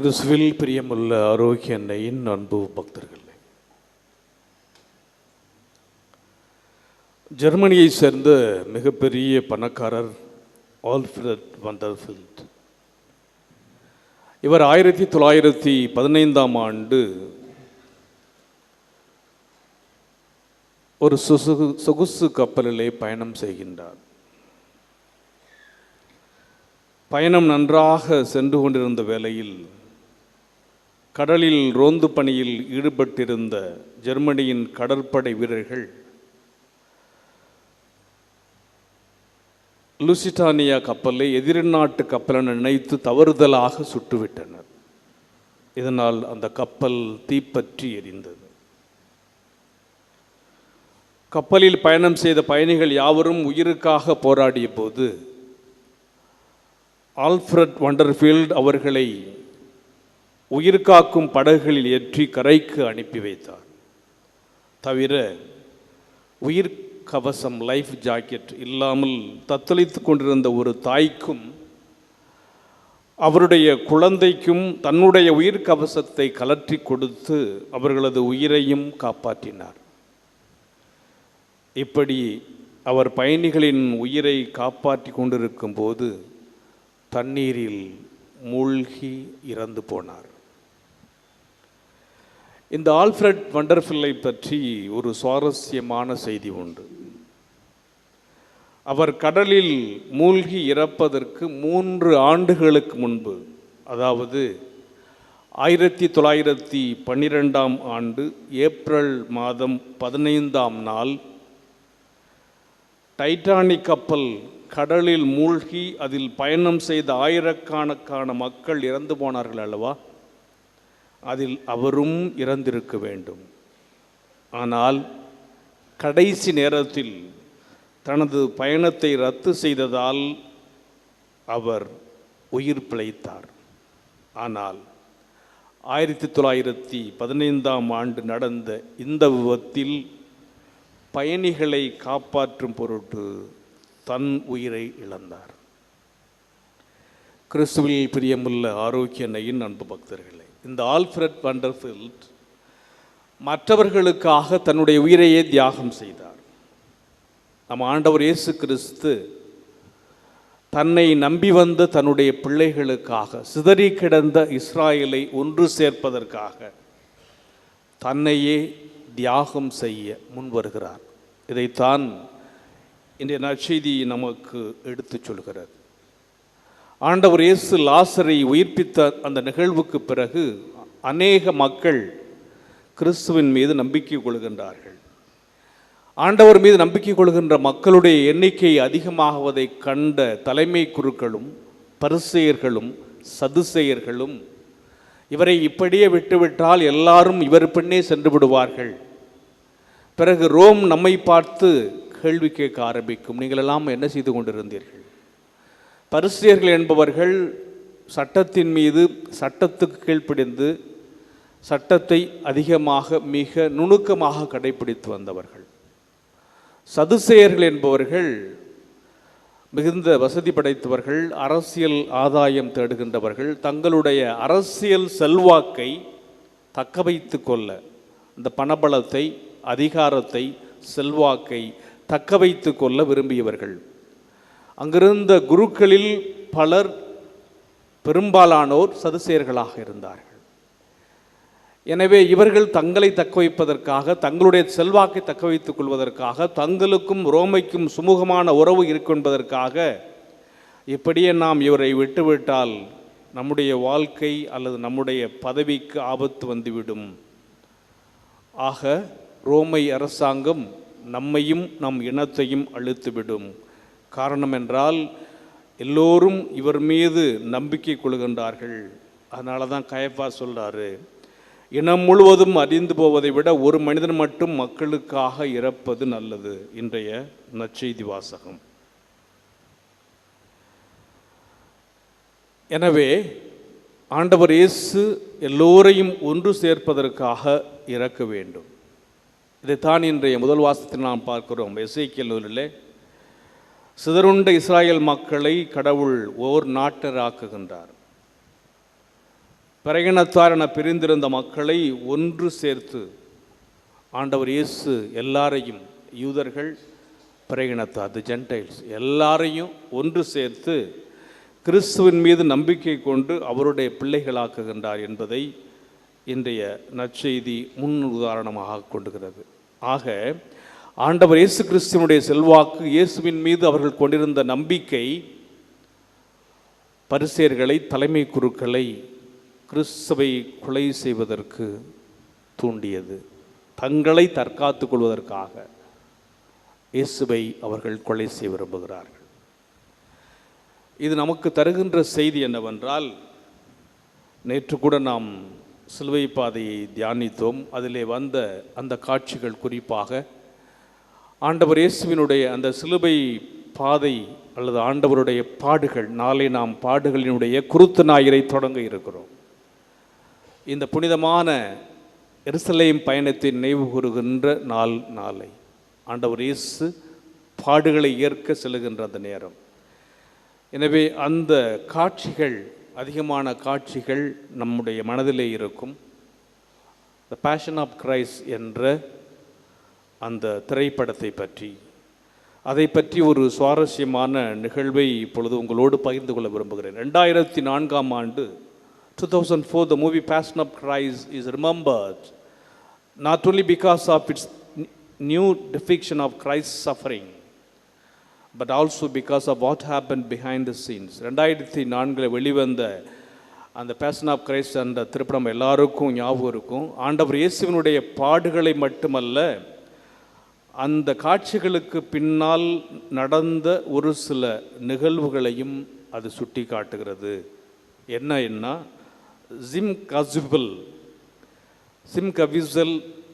கிறிஸ்துவில் பிரியமுள்ள ஆரோக்கிய அன்னையின் அன்பு பக்தர்களே, ஜெர்மனியை சேர்ந்த மிகப்பெரிய பணக்காரர் ஆல்ஃபிரட் வண்டர்ஃபீல்ட். இவர் 1915ஆம் ஆண்டு ஒரு சொகுசு கப்பலிலே பயணம் செய்கின்றார். பயணம் நன்றாக சென்று கொண்டிருந்த வேளையில் கடலில் ரோந்து பணியில் ஈடுபட்டிருந்த ஜெர்மனியின் கடற்படை வீரர்கள் லூசிட்டானியா கப்பலை எதிர்நாட்டு கப்பலென நினைத்து தவறுதலாக சுட்டுவிட்டனர். இதனால் அந்த கப்பல் தீப்பற்றி எரிந்தது. கப்பலில் பயணம் செய்த பயணிகள் யாவரும் உயிருக்காக போராடிய போது ஆல்ஃபிரட் வண்டர்ஃபீல்ட் அவர்களை உயிர்காக்கும் படகுகளில் ஏற்றி கரைக்கு அனுப்பி வைத்தார். தவிர உயிர் கவசம் லைஃப் ஜாக்கெட் இல்லாமல் தத்தளித்து கொண்டிருந்த ஒரு தாய்க்கும் அவருடைய குழந்தைக்கும் தன்னுடைய உயிர் கவசத்தை கலற்றி கொடுத்து அவர்களது உயிரையும் காப்பாற்றினார். இப்படி அவர் பயணிகளின் உயிரை காப்பாற்றி கொண்டிருக்கும் போது தண்ணீரில் மூழ்கி இறந்து போனார். இந்த ஆல்ஃபிரட் வண்டர்ஃபீல்டை பற்றி ஒரு சுவாரஸ்யமான செய்தி உண்டு. அவர் கடலில் மூழ்கி இறப்பதற்கு 3 ஆண்டுகளுக்கு முன்பு, அதாவது 1912ஆம் ஆண்டு ஏப்ரல் மாதம் 15ஆம் நாள் டைட்டானிக் கப்பல் கடலில் மூழ்கி அதில் பயணம் செய்த ஆயிரக்கணக்கான மக்கள் இறந்து போனார்கள் அல்லவா? அதில் அவரும் இறந்திருக்க வேண்டும். ஆனால் கடைசி நேரத்தில் தனது பயணத்தை ரத்து செய்ததால் அவர் உயிர் பிழைத்தார். ஆனால் 1915ஆம் ஆண்டு நடந்த இந்த விபத்தில் பயணிகளை காப்பாற்றும் பொருட்டு தன் உயிரை இழந்தார். கிறிஸ்துவில் பிரியமுள்ள ஆரோக்கிய அன்னையின் அன்பு பக்தர்களே, இந்த ஆல்ஃபிரட் வண்டர்ஃபீல்ட் மற்றவர்களுக்காக தன்னுடைய உயிரையே தியாகம் செய்தார். நம் ஆண்டவர் இயேசு கிறிஸ்து தன்னை நம்பி வந்த தன்னுடைய பிள்ளைகளுக்காக சிதறி கிடந்த இஸ்ராயலை ஒன்று சேர்ப்பதற்காக தன்னையே தியாகம் செய்ய முன் வருகிறார். இதைத்தான் இன்றைய நற்செய்தி நமக்கு எடுத்துச் சொல்கிறது. ஆண்டவர் இயேசு லாசரை உயிர்ப்பித்த அந்த நிகழ்வுக்கு பிறகு அநேக மக்கள் கிறிஸ்துவின் மீது நம்பிக்கை கொள்கின்றார்கள். ஆண்டவர் மீது நம்பிக்கை கொள்கின்ற மக்களுடைய எண்ணிக்கை அதிகமாகுவதை கண்ட தலைமை குருக்களும் பரிசேயர்களும் சதுசேயர்களும் இவரை இப்படியே விட்டுவிட்டால் எல்லாரும் இவர் பின்னே சென்று விடுவார்கள், பிறகு ரோம் நம்மை பார்த்து கேள்வி கேட்க ஆரம்பிக்கும், நீங்களெல்லாம் என்ன செய்து கொண்டிருந்தீர்கள்? பரிசேயர்கள் என்பவர்கள் சட்டத்தின் மீது சட்டத்துக்கு கீழ்ப்படிந்து சட்டத்தை அதிகமாக மிக நுணுக்கமாக கடைபிடித்து வந்தவர்கள். சதுசேயர்கள் என்பவர்கள் மிகுந்த வசதி படைத்தவர்கள், அரசியல் ஆதாயம் தேடுகின்றவர்கள், தங்களுடைய அரசியல் செல்வாக்கை தக்க வைத்து கொள்ள இந்த பணபலத்தை, அதிகாரத்தை, செல்வாக்கை தக்க வைத்து கொள்ள விரும்பியவர்கள். அங்கிருந்த குருக்களில் பலர், பெரும்பாலானோர் சதுசேயர்களாக இருந்தார்கள். எனவே இவர்கள் தங்களை தக்க வைப்பதற்காக, தங்களுடைய செல்வாக்கை தக்க வைத்துக் கொள்வதற்காக, தங்களுக்கும் ரோமைக்கும் சுமூகமான உறவு இருக்கின்றதற்காக இப்படியே நாம் இவரை விட்டுவிட்டால் நம்முடைய வாழ்க்கை அல்லது நம்முடைய பதவிக்கு ஆபத்து வந்துவிடும். ஆக ரோமை அரசாங்கம் நம்மையும் நம் இனத்தையும் அழித்துவிடும். காரணம் என்றால் எல்லோரும் இவர் மீது நம்பிக்கை கொள்கின்றார்கள். அதனால தான் கயப்பா சொல்கிறாரு, இனம் முழுவதும் அறிந்து போவதை விட ஒரு மனிதன் மட்டும் மக்களுக்காக இறப்பது நல்லது. இன்றைய நற்செய்தி வாசகம். எனவே ஆண்டவர் இயேசு எல்லோரையும் ஒன்று சேர்ப்பதற்காக இறக்க வேண்டும். இதைத்தான் இன்றைய முதல் வாசகத்தில் நாம் பார்க்கிறோம். எசேக்கியேல் நூலிலே சிதறுண்ட இஸ்ராயல் மக்களை கடவுள் ஓர் நாட்டராக்குகின்றார். பிறகினத்தார் என பிரிந்திருந்த மக்களை ஒன்று சேர்த்து ஆண்டவர் இயேசு எல்லாரையும், யூதர்கள், பிறகினத்தார், தி ஜென்டைல்ஸ் எல்லாரையும் ஒன்று சேர்த்து கிறிஸ்துவின் மீது நம்பிக்கை கொண்டு அவருடைய பிள்ளைகளாக்குகின்றார் என்பதை இன்றைய நற்செய்தி முன் உதாரணமாக கொண்டுகிறது. ஆக ஆண்டவர் இயேசு கிறிஸ்துவனுடைய செல்வாக்கு, இயேசுவின் மீது அவர்கள் கொண்டிருந்த நம்பிக்கை பரிசேயர்களை, தலைமை குருக்களை கிறிஸ்துவை கொலை செய்வதற்கு தூண்டியது. தங்களை தற்காத்துக் கொள்வதற்காக இயேசுவை அவர்கள் கொலை செய்ய விரும்புகிறார்கள். இது நமக்கு தருகின்ற செய்தி என்னவென்றால், நேற்று கூட நாம் சிலுவை பாதையை தியானித்தோம். அதிலே வந்த அந்த காட்சிகள், குறிப்பாக ஆண்டவர் இயேசுவினுடைய அந்த சிலுவை பாதை அல்லது ஆண்டவருடைய பாடுகள். நாளை நாம் பாடுகளினுடைய குருத்து ஞாயிறை தொடங்க இருக்கிறோம். இந்த புனிதமான எருசலேம் பயணத்தை நினைவு கூறுகின்ற நாளை ஆண்டவர் இயேசு பாடுகளை ஏற்க செல்லுகின்ற அந்த நேரம். எனவே அந்த காட்சிகள், அதிகமான காட்சிகள் நம்முடைய மனதிலே இருக்கும். த பேஷன் ஆஃப் கிரைஸ்ட் என்ற அந்த திரைப்படத்தை பற்றி, அதை பற்றி ஒரு சுவாரஸ்யமான நிகழ்வை இப்பொழுது உங்களோடு பகிர்ந்து கொள்ள விரும்புகிறேன். 2004 2004, the movie Passion of Christ is remembered not only because of its new depiction of Christ's suffering, but also because of what happened behind the scenes. 2004 வெளிவந்த அந்த பேஷன் ஆஃப் கிரைஸ்ட் என்ற திரைப்படம் எல்லாருக்கும் ஞாபகம் இருக்கும். ஆண்டவர் இயேசுவினுடைய பாடுகளை மட்டுமல்ல, அந்த காட்சிகளுக்கு பின்னால் நடந்த ஒரு சில நிகழ்வுகளையும் அது சுட்டி காட்டுகிறது. என்ன Jim Caviezel,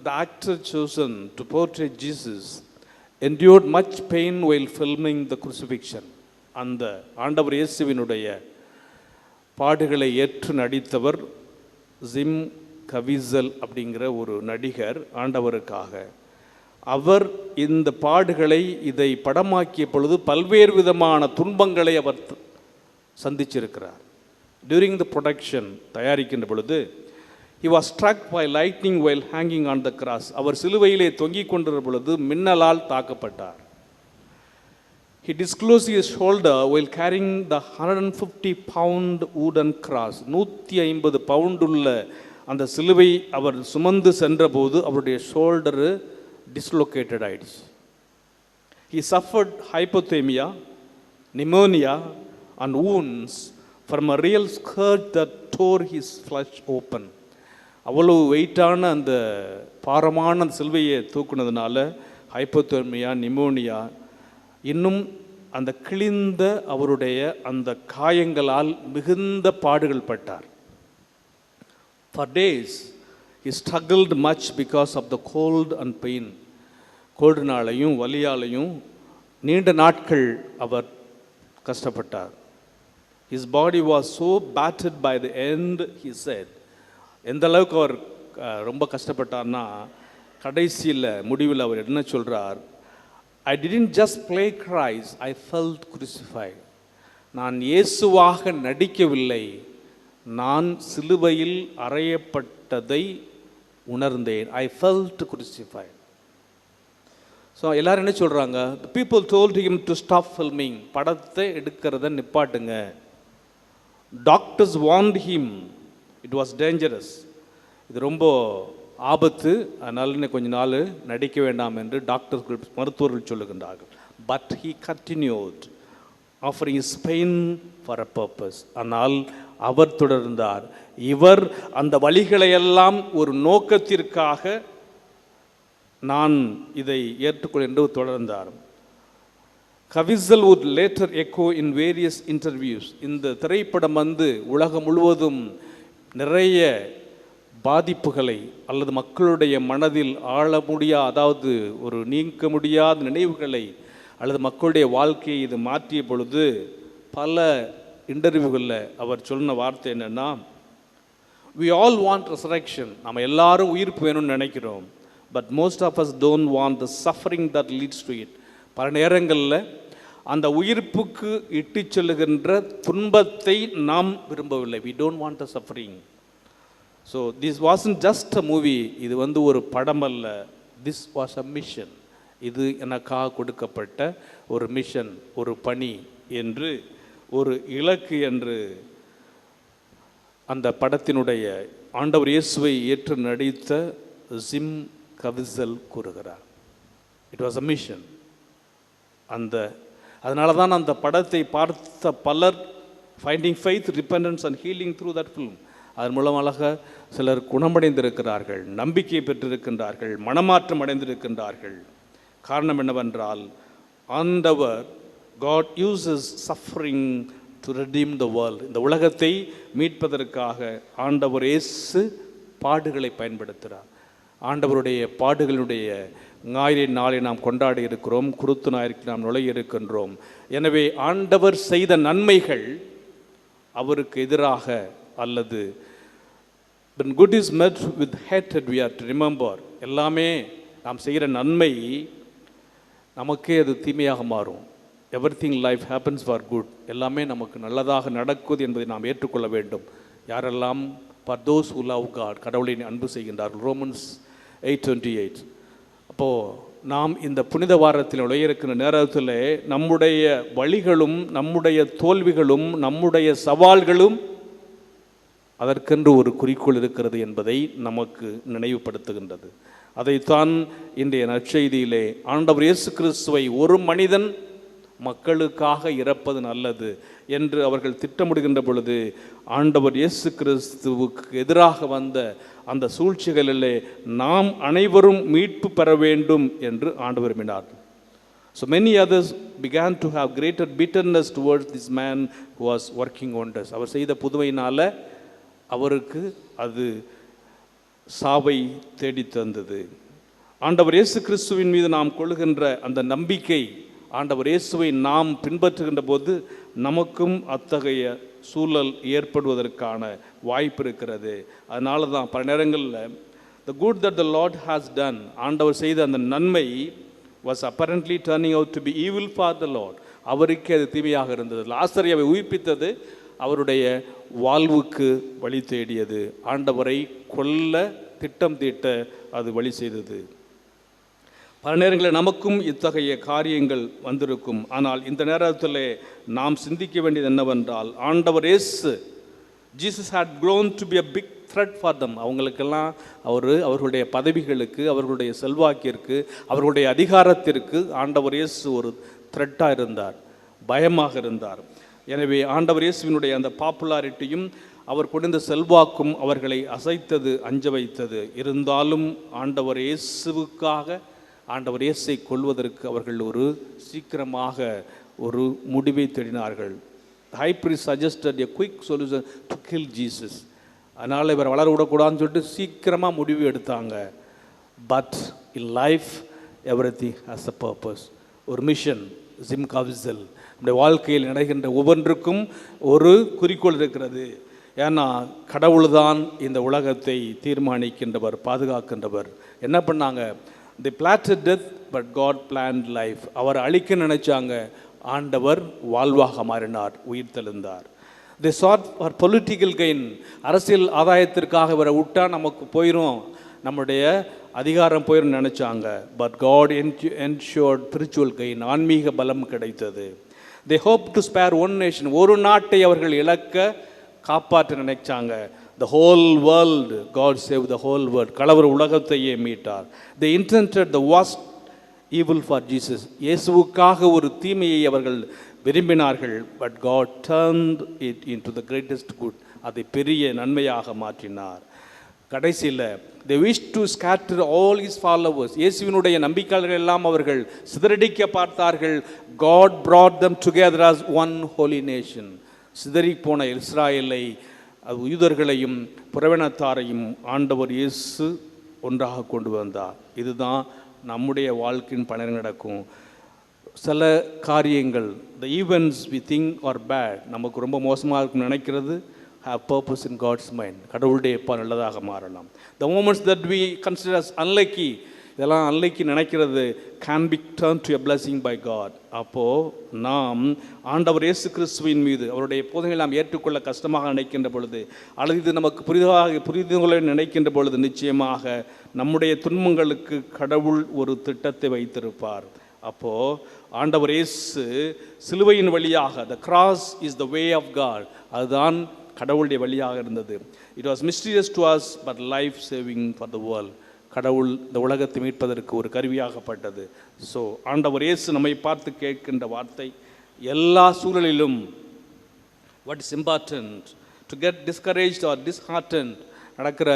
the actor chosen to portray Jesus, endured much pain while filming the crucifixion. அந்த ஆண்டவர் இயேசுவினுடைய பாடுகளை ஏற்று நடித்தவர் ஜிம் கவிசல் அப்படிங்கிற ஒரு நடிகர் ஆண்டவருக்காக. அவர் இந்த பாடுகளை, இதை படமாக்கிய பொழுது பல்வேறு விதமான துன்பங்களை அவர் சந்திச்சிருக்கிறார். During the production, தயாரிக்கின்ற பொழுது, he was struck by lightning while hanging on the cross. அவர் சிலுவையிலே தொங்கிக் கொண்டிருந்த பொழுது மின்னலால் தாக்கப்பட்டார். He disclosed his shoulder while carrying the 150-pound wooden cross. 150 bound உள்ள அந்த சிலுவை அவர் சுமந்து சென்றபோது அவருடைய ஷோல்டரு டிஸ்லோகேட்டட் ஆயிடுச்சு. He suffered hypothermia, pneumonia and wounds from a real scourge that tore his flesh open. அவ்வளவு வெயிட்டான அந்த பாரமான சிலுவையை தூக்குனதுனால ஹைப்போதெர்மியா, நிமோனியா, இன்னும் அந்த கிழிந்த அவருடைய அந்த காயங்களால் மிகுந்த பாடுகள் பட்டார். For days he struggled much because of the cold and pain. கோல்டுனாலையும் வலியாலையும் நீண்ட நாட்கள் அவர் கஷ்டப்பட்டார். His body was so battered by the end, he said. எந்த அளவுக்கு அவர் ரொம்ப கஷ்டப்பட்டார்னா, கடைசியில் முடிவில் அவர் என்ன சொல்கிறார், I didn't just play Christ, I felt crucified. நான் இயேசுவாக நடிக்கவில்லை, நான் சிலுவையில் அறையப்பட்டதை உணர்ந்தேன். I felt crucified. ஸோ எல்லாரும் என்ன சொல்கிறாங்க, the people told him to stop filming. படத்தை எடுக்கிறத நிப்பாட்டுங்க. Doctors warned him it was dangerous. இது ரொம்ப ஆபத்து, அதனால இன்னும் கொஞ்ச நாள் நடிக்க வேண்டாம் என்று டாக்டர்கள், மருத்துவர்கள் சொல்லுகின்றார்கள். But he continued offering his pain for a purpose. ஆனால் அவர் தொடர்ந்தார். இவர் அந்த வழிகளையெல்லாம் ஒரு நோக்கத்திற்காக நான் இதை ஏற்றுக்கொள் என்று தொடர்ந்தார். Caviezel would later echo in various interviews. இந்த திரைப்படம் உலகம் முழுவதும் நிறைய பாதிப்புகளை அல்லது மக்களுடைய மனதில் ஆள முடியாத, அதாவது ஒரு நீக்க முடியாத நினைவுகளை அல்லது மக்களுடைய வாழ்க்கையை இது மாற்றிய பொழுது பல இன்டர்வியூகளில் அவர் சொன்ன வார்த்தை என்னென்னா, we all want resurrection. நம்ம எல்லாரும் உயிர்ப்பு வேணும்னு நினைக்கிறோம். But most of us don't want the suffering that leads to it. பல நேரங்களில் அந்த உயிர்ப்புக்கு இட்டு செல்லுகின்ற துன்பத்தை நாம் விரும்பவில்லை. We don't want the suffering. So this wasn't just a movie, இது வந்து ஒரு படம் அல்ல, திஸ் வாஸ் அ மிஷன். இது எனக்காக கொடுக்கப்பட்ட ஒரு மிஷன், ஒரு பணி என்று, ஒரு இலக்கு என்று அந்த படத்தினுடைய ஆண்டவர் இயேசுவை ஏற்று நடித்த ஜிம் கவிசல் கூறுகிறார். It was a mission. அதனால தான் அந்த படத்தை பார்த்த பலர் finding faith, repentance and healing through that film, அதன் மூலமாக சிலர் குணமடைந்திருக்கிறார்கள், நம்பிக்கை பெற்றிருக்கின்றார்கள், மனமாற்றம் அடைந்திருக்கின்றார்கள். காரணம் என்னவென்றால், ஆண்டவர் God uses suffering to redeem the world. இந்த உலகத்தை மீட்பதற்காக ஆண்டவர் இயேசு பாடுகளை பயன்படுத்துகிறார். ஆண்டவருடைய பாடுகளுடைய ஞாயிறு நாளை நாம் கொண்டாடி இருக்கிறோம், குருத்து ஞாயிற்கு நாம் நுழைய இருக்கின்றோம். எனவே ஆண்டவர் செய்த நன்மைகள் அவருக்கு எதிராக அல்லது when good is met with hatred we have to remember, எல்லாமே நாம் செய்கிற நன்மை நமக்கே அது தீமையாக மாறும். Everything life happens for good, எல்லாமே நமக்கு நல்லதாக நடக்குது என்பதை நாம் ஏற்றுக்கொள்ள வேண்டும். யாரெல்லாம் for those who love God, கடவுளை அன்பு செய்கின்றார்கள். ரோமன்ஸ் 8:28. அப்போது நாம் இந்த புனித வாரத்தில் நுழைய இருக்கிற நேரத்தில் நம்முடைய வழிகளும் நம்முடைய தோல்விகளும் நம்முடைய சவால்களும் அதற்கென்று ஒரு குறிக்கோள் இருக்கிறது என்பதை நமக்கு நினைவுபடுத்துகின்றது. அதைத்தான் இன்றைய நற்செய்தியிலே ஆண்டவர் இயேசு கிறிஸ்துவை ஒரு மனிதன் மக்களுக்காக இறப்பது நல்லது என்று அவர்கள் திட்டமிடுகின்ற பொழுது, ஆண்டவர் இயேசு கிறிஸ்துவுக்கு எதிராக வந்த அந்த சூழ்ச்சிகளிலே நாம் அனைவரும் மீட்பு பெற வேண்டும் என்று ஆண்டவர் விரும்பினார். So many others began to have greater bitterness towards this man who was working wonders. அவர் செய்த புதுமையினால் அவருக்கு அது சாவை தேடி தந்தது. ஆண்டவர் இயேசு கிறிஸ்துவின் மீது நாம் கொள்ளுகின்ற அந்த நம்பிக்கை, ஆண்டவர் இயேசுவை நாம் பின்பற்றுகின்ற போது நமக்கும் அத்தகைய சூழல் ஏற்படுவதற்கான வாய்ப்பு இருக்கிறது. அதனால தான் பல நேரங்களில் the good that the Lord has done, ஆண்டவர் செய்த அந்த நன்மை was apparently turning out to be evil for the Lord. அவருக்கே அது தீமையாக இருந்தது. லாசரை உயிர்ப்பித்தது அவருடைய வாழ்வுக்கு வழி தேடியது. ஆண்டவரை கொல்ல திட்டம் தீட்ட அது வழி செய்தது. பல நேரங்களில் நமக்கும் இத்தகைய காரியங்கள் வந்திருக்கும். ஆனால் இந்த நேரத்தில் நாம் சிந்திக்க வேண்டியது என்னவென்றால், ஆண்டவர் இயேசு Jesus had grown to be a big threat for them. அவங்களுக்கெல்லாம் அவர்களுடைய பதவிகளுக்கு, அவர்களுடைய செல்வாக்கிற்கு, அவர்களுடைய அதிகாரத்திற்கு ஆண்டவர் இயேசு ஒரு த்ரெட்டாக இருந்தார், பயமாக இருந்தார். எனவே ஆண்டவர் இயேசுவினுடைய அந்த பாப்புலாரிட்டியும் அவர் கொண்ட செல்வாக்கும் அவர்களை அசைத்தது, அஞ்ச வைத்தது. இருந்தாலும் ஆண்டவர் இயேசுவுக்காக, ஆண்டவர் இயேசை கொல்வதற்கு அவர்கள் ஒரு சீக்கிரமாக ஒரு முடிவை தேடினார்கள். High priest suggested a quick solution to kill Jesus. அதனால் இவர் வளர விடக்கூடாதுன்னு சொல்லிட்டு சீக்கிரமாக முடிவு எடுத்தாங்க. But in life everything has a purpose. ஒரு மிஷன், ஜிம் கவிசல், நம்முடைய வாழ்க்கையில் நடக்கின்ற ஒவ்வொன்றுக்கும் ஒரு குறிக்கோள் இருக்கிறது. ஏன்னா கடவுள் தான் இந்த உலகத்தை தீர்மானிக்கின்றவர், பாதுகாக்கின்றவர். என்ன பண்ணாங்க? they plotted death but God planned life. அவர் அழிக்க நினைச்சாங்க, ஆண்டவர் வாழ்வாக மாறினார், உயிர் தெழுந்தார். they sought for political gain, அரசியல் ஆதாயத்திற்காக இவரை விட்டா நமக்கு போயிடும், நம்முடைய அதிகாரம் போயிடும் நினைச்சாங்க. but God ensured spiritual gain, ஆன்மீக பலம் கிடைத்தது. they hoped to spare one nation, ஒரு நாட்டை அவர்கள் இழக்க காப்பாற்ற நினைச்சாங்க. the whole world, God saved the whole world, கலவர் உலகத்தையே மீட்டார். they intended the worst evil for Jesus, இயேசுவுக்காக ஒரு தீமையை அவர்கள் விரும்பினார்கள். but God turned it into the greatest good, அதை பெரிய நன்மையாக மாற்றினார். கடைசியில் they wished to scatter all his followers, இயேசுவினுடைய நம்பிக்கையாளர்கள் எல்லாம் அவர்கள் சிதறடிக்க பார்த்தார்கள். God brought them together as one holy nation. சிதறி போன இஸ்ராயலை, யூதர்களையும் புறவினத்தாரையும் ஆண்டவர் இயேசு ஒன்றாக கொண்டு வந்தார். இதுதான் நம்முடைய வாழ்க்கையின் பலன் நடக்கும். சில காரியங்கள், the events we think are bad, நமக்கு ரொம்ப மோசமாக இருக்குன்னு நினைக்கிறது, have purpose in God's mind, கடவுளுடைய நல்லதாக மாறலாம். the moments that we consider as unlucky, இதெல்லாம் அன்னைக்கு நினைக்கிறது can be turned to a blessing by God. அப்போது நாம் ஆண்டவர் இயேசு கிறிஸ்துவின் மீது அவருடைய போதனைகளை நாம் ஏற்றுக்கொள்ள கஷ்டமாக நினைக்கின்ற பொழுது, அல்லது இது நமக்கு புரிந்து கொள்ள நினைக்கின்ற பொழுது, நிச்சயமாக நம்முடைய துன்பங்களுக்கு கடவுள் ஒரு திட்டத்தை வைத்திருப்பார். அப்போது ஆண்டவர் இயேசு சிலுவையின் வழியாக, the cross is the way of God, அதுதான் கடவுளுடைய வழியாக இருந்தது. It was mysterious to us but life saving for the world. கடவுள் இந்த உலகத்தை மீட்பதற்கு ஒரு கருவியாகப்பட்டது. ஸோ ஆண்டவர் இயேசு நம்மை பார்த்து கேட்கின்ற வார்த்தை, எல்லா சூழலிலும் what is important to get discouraged or disheartened, நடக்கிற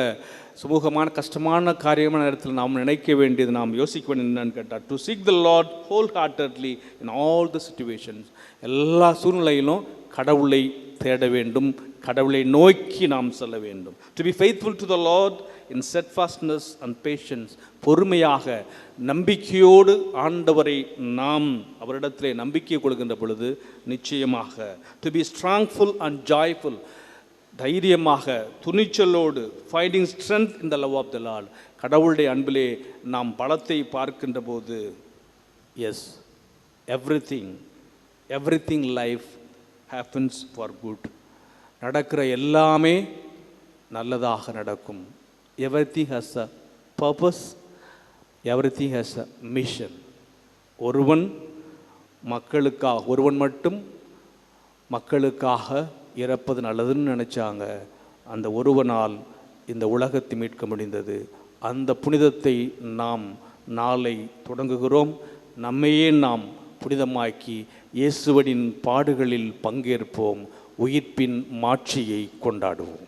சுமூகமான கஷ்டமான காரியமான நேரத்தில் நாம் நினைக்க வேண்டியது, நாம் யோசிக்க வேண்டியது என்னன்னு கேட்டால், to seek the Lord wholeheartedly in all the situations. எல்லா சூழ்நிலையிலும் கடவுளை தேட வேண்டும், கடவுளை நோக்கி நாம் செல்ல வேண்டும். To be faithful to the lord in steadfastness and patience. பொறுமையாக நம்பிக்கையோடு ஆண்டவரை நாம் அவரிடத்திலே நம்பிக்கை கொடுக்கின்ற பொழுது நிச்சயமாக to be strongful and joyful, தைரியமாக துணிச்சலோடு, finding strength in the love of the lord, கடவுளுடைய அன்பிலே நாம் பலத்தை பார்க்கின்ற போது, yes, everything life happens for good. நடக்கிற எல்லாமே நல்லதாக நடக்கும். Everything has a purpose, everything has a mission. ஒருவன் மட்டும் மக்களுக்காக இறப்பது நல்லதுன்னு நினச்சாங்க. அந்த ஒருவனால் இந்த உலகத்தை மீட்க முடிந்தது. அந்த புனிதத்தை நாம் நாளை தொடங்குகிறோம். நம்மையே நாம் புனிதமாக்கி இயேசுவின் பாடுகளில் பங்கேற்போம், உயிர்ப்பின் மாட்சியை கொண்டாடுவோம்.